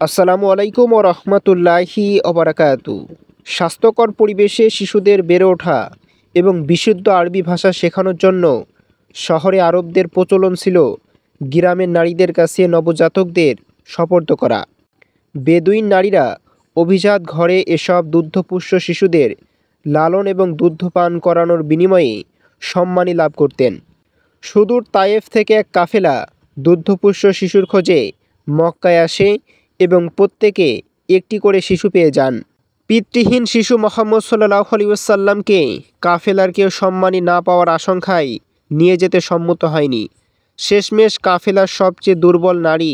আসসালামু আলাইকুম ও রহমতুল্লাহি অবরাকাতু। স্বাস্থ্যকর পরিবেশে শিশুদের বেড়ে ওঠা এবং বিশুদ্ধ আরবি ভাষা শেখানোর জন্য শহরে আরবদের প্রচলন ছিল গ্রামের নারীদের কাছে নবজাতকদের সোপর্দ করা। বেদুইন নারীরা অভিজাত ঘরে এসব দুগ্ধপুষ্য শিশুদের লালন এবং দুগ্ধপান করানোর বিনিময়ে সম্মানী লাভ করতেন। সুদূর তায়েফ থেকে এক কাফেলা দুগ্ধপুষ্য শিশুর খোঁজে মক্কায় আসে এবং প্রত্যেকে একটি করে শিশু পেয়ে যান। পিতৃহীন শিশু মোহাম্মদ সাল্লাল্লাহু আলাইহি ওয়াসাল্লামকে কাফেলার কেউ সম্মানী না পাওয়ার আশঙ্কায় নিয়ে যেতে সম্মত হয়নি। শেষমেশ কাফেলার সবচেয়ে দুর্বল নারী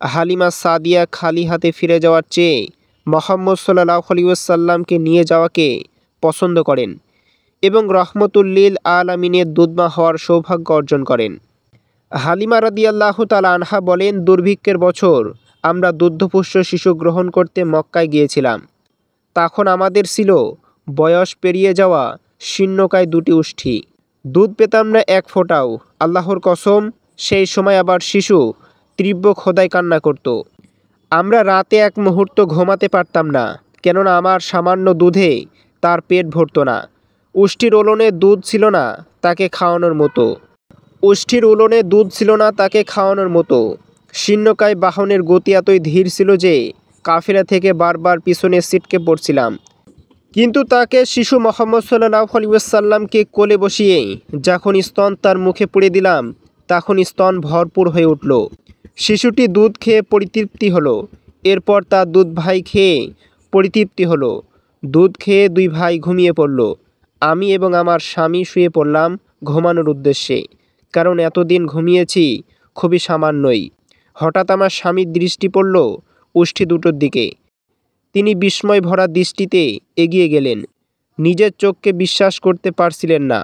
হালিমা সাদিয়া খালি হাতে ফিরে যাওয়ার চেয়ে মোহাম্মদ সাল্লাল্লাহু আলাইহি ওয়াসাল্লামকে নিয়ে যাওয়াকে পছন্দ করেন এবং রহমতুল্লিল আলামিনের দুধমা হওয়ার সৌভাগ্য অর্জন করেন। হালিমা রাদিয়াল্লাহু তাআলা আনহা বলেন, দুর্ভিক্ষের বছর আমরা দুগ্ধপুষ্য শিশু গ্রহণ করতে মক্কায় গিয়েছিলাম। তখন আমাদের ছিল বয়স পেরিয়ে যাওয়া শীর্ণকায় দুটি উষ্ঠি। দুধ পেতাম না এক ফোঁটাও। আল্লাহর কসম, সেই সময় আবার শিশু তীব্র ক্ষুধায় কান্না করত। আমরা রাতে এক মুহূর্ত ঘুমাতে পারতাম না, কেননা আমার সামান্য দুধে তার পেট ভরত না। উষ্ঠির ওলনে দুধ ছিল না তাকে খাওয়ানোর মতো। শীর্ণকায় বাহনের গতি এতই ধীর ছিল যে কাফেলা থেকে বারবার পিছনে ছিটকে পড়ছিলাম। কিন্তু তাকে শিশু মোহাম্মদ সাল্লাল্লাহু আলাইহি ওয়াসাল্লামকে কোলে বসিয়ে যখন স্তন তার মুখে পুড়ে দিলাম, তখন স্তন ভরপুর হয়ে উঠল। শিশুটি দুধ খেয়ে পরিতৃপ্তি হলো। এরপর তার দুধ ভাই খেয়ে পরিতৃপ্তি হলো। দুধ খেয়ে দুই ভাই ঘুমিয়ে পড়ল। আমি এবং আমার স্বামী শুয়ে পড়লাম ঘুমানোর উদ্দেশ্যে, কারণ এতদিন ঘুমিয়েছি খুবই সামান্যই। হঠাৎ আমার স্বামীর দৃষ্টি পড়ল উষ্ঠি দুটোর দিকে। তিনি বিস্ময় ভরা দৃষ্টিতে এগিয়ে গেলেন। নিজের চোখকে বিশ্বাস করতে পারছিলেন না।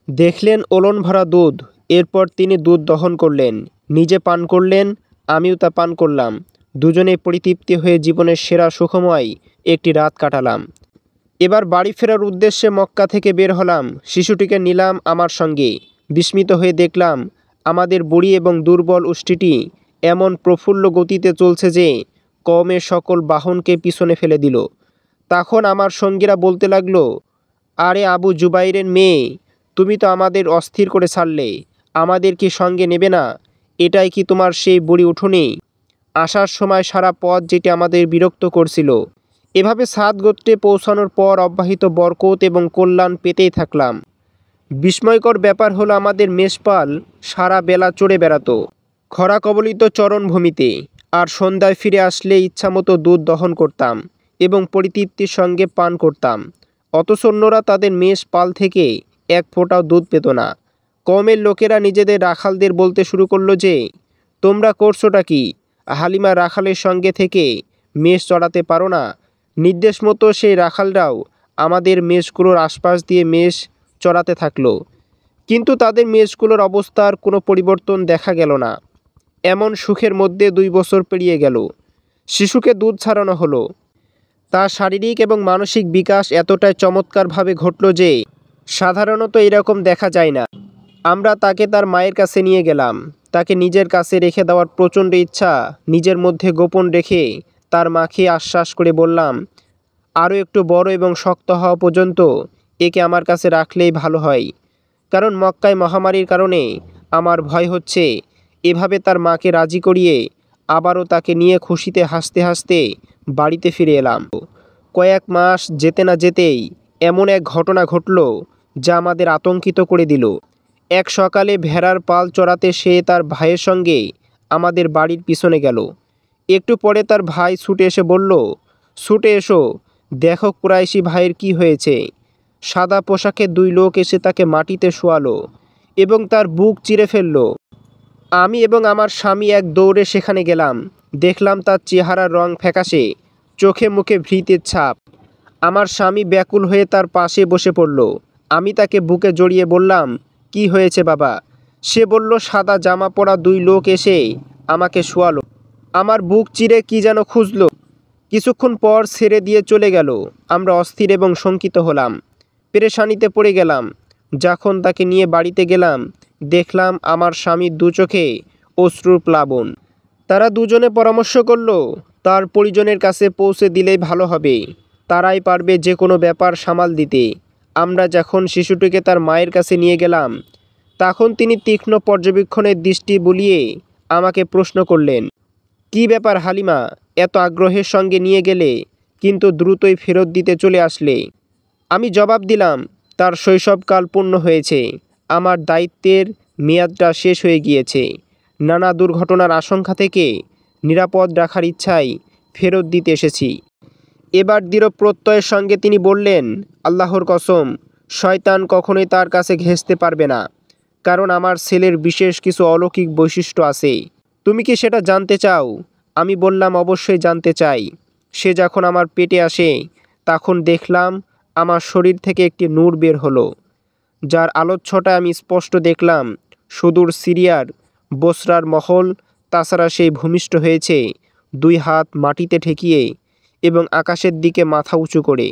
দেখলেন ওলন ভরা দুধ। এরপর তিনি দুধ দহন করলেন, নিজে পান করলেন, আমিও তা পান করলাম। দুজনে পরিতৃপ্তি হয়ে জীবনের সেরা সুখময় একটি রাত কাটালাম। এবার বাড়ি ফেরার উদ্দেশ্যে মক্কা থেকে বের হলাম। শিশুটিকে নিলাম আমার সঙ্গে। বিস্মিত হয়ে দেখলাম আমাদের বুড়ি এবং দুর্বল উষ্ঠিটি এমন প্রফুল্ল গতিতে চলছে যে কওমের সকল বাহনকে পিছনে ফেলে দিল। তখন আমার সঙ্গীরা বলতে লাগলো, আরে আবু জুবাইরের মেয়ে, তুমি তো আমাদের অস্থির করে ছাড়লে, আমাদের কি সঙ্গে নেবে না? এটাই কি তোমার সেই বুড়ি উঠোনে? আসার সময় সারা পথ যেটি আমাদের বিরক্ত করছিল। এভাবে সাদ গোত্রে পৌঁছানোর পর অব্যাহত বরকত এবং কল্যাণ পেতেই থাকলাম। বিস্ময়কর ব্যাপার হলো, আমাদের মেষপাল সারা বেলা চড়ে বেড়াতো খরা কবলিত চরণভূমিতে, আর সন্ধ্যায় ফিরে আসলে ইচ্ছামতো দুধ দহন করতাম এবং পরিতৃপ্তির সঙ্গে পান করতাম। অথচ অন্যরা তাদের মেষ পাল থেকে এক ফোঁটাও দুধ পেত না। কওমের লোকেরা নিজেদের রাখালদের বলতে শুরু করলো যে, তোমরা করছোটা কি? হালিমা রাখালের সঙ্গে থেকে মেষ চড়াতে পারো না? নির্দেশ মতো সেই রাখালরাও আমাদের মেষগুলোর আশপাশ দিয়ে মেষ চড়াতে থাকলো। কিন্তু তাদের মেষগুলোর অবস্থার কোনো পরিবর্তন দেখা গেল না। এমন সুখের মধ্যে 2 বছর পেরিয়ে গেল। শিশুকে দুধ ছাড়ানো হলো। তার শারীরিক এবং মানসিক বিকাশ এতটাই চমৎকারভাবে ঘটল যে সাধারণত এরকম দেখা যায় না। আমরা তাকে তার মায়ের কাছে নিয়ে গেলাম। তাকে নিজের কাছে রেখে দেওয়ার প্রচণ্ড ইচ্ছা নিজের মধ্যে গোপন রেখে তার মাকে আশ্বাস করে বললাম, আরও একটু বড় এবং শক্ত হওয়া পর্যন্ত একে আমার কাছে রাখলেই ভালো হয়, কারণ মক্কায় মহামারীর কারণে আমার ভয় হচ্ছে। এভাবে তার মাকে রাজি করিয়ে আবারও তাকে নিয়ে খুশিতে হাসতে হাসতে বাড়িতে ফিরে এলাম। কয়েক মাস যেতে না যেতেই এমন এক ঘটনা ঘটল যা আমাদের আতঙ্কিত করে দিল। এক সকালে ভেড়ার পাল চড়াতে সে তার ভাইয়ের সঙ্গে আমাদের বাড়ির পিছনে গেল। একটু পরে তার ভাই ছুটে এসে বলল, ছুটে এসো, দেখো কুরাইশি ভাইয়ের কি হয়েছে। সাদা পোশাকে 2 লোক এসে তাকে মাটিতে শোয়ালো এবং তার বুক চিরে ফেলল। আমি এবং আমার স্বামী এক দৌড়ে সেখানে গেলাম। দেখলাম তার চেহারার রং ফ্যাকাশে, চোখে মুখে ভীতির ছাপ। আমার স্বামী ব্যাকুল হয়ে তার পাশে বসে পড়ল। আমি তাকে বুকে জড়িয়ে বললাম, কি হয়েছে বাবা? সে বলল, সাদা জামা পরা 2 লোক এসে আমাকে শোয়ালো। আমার বুক চিরে কি যেন খুঁজল। কিছুক্ষণ পর ছেড়ে দিয়ে চলে গেল। আমরা অস্থির এবং শঙ্কিত হলাম, পেরেশানিতে পড়ে গেলাম। যখন তাকে নিয়ে বাড়িতে গেলাম, দেখলাম আমার স্বামীর 2 চোখে অশ্রুর প্লাবন। তারা দুজনে পরামর্শ করল, তার পরিজনের কাছে পৌঁছে দিলেই ভালো হবে। তারাই পারবে যে কোনো ব্যাপার সামাল দিতে। আমরা যখন শিশুটিকে তার মায়ের কাছে নিয়ে গেলাম, তখন তিনি তীক্ষ্ণ পর্যবেক্ষণের দৃষ্টি বুলিয়ে আমাকে প্রশ্ন করলেন, "কী ব্যাপার হালিমা, এত আগ্রহের সঙ্গে নিয়ে গেলে কিন্তু দ্রুতই ফেরত দিতে চলে আসলে?" আমি জবাব দিলাম, "তার শৈশবকাল পূর্ণ হয়েছে, আমার দায়িত্বের মেয়াদটা শেষ হয়ে গিয়েছে। নানা দুর্ঘটনার আশঙ্কা থেকে নিরাপদ রাখার ইচ্ছায় ফেরত দিতে এসেছি।" এবার দৃঢ় প্রত্যয়ের সঙ্গে তিনি বললেন, "আল্লাহর কসম, শয়তান কখনোই তার কাছে ঘেঁষতে পারবে না, কারণ আমার ছেলের বিশেষ কিছু অলৌকিক বৈশিষ্ট্য আছে। তুমি কি সেটা জানতে চাও?" আমি বললাম, "অবশ্যই জানতে চাই।" সে যখন আমার পেটে আসে, তখন দেখলাম আমার শরীর থেকে একটি নূর বের হলো, যার আলোচ্ছটা আমি স্পষ্ট দেখলাম সুদূর সিরিয়ার বসরার মহল। তাছাড়া সেই ভূমিষ্ঠ হয়েছে 2 হাত মাটিতে ঠেকিয়ে এবং আকাশের দিকে মাথা উঁচু করে।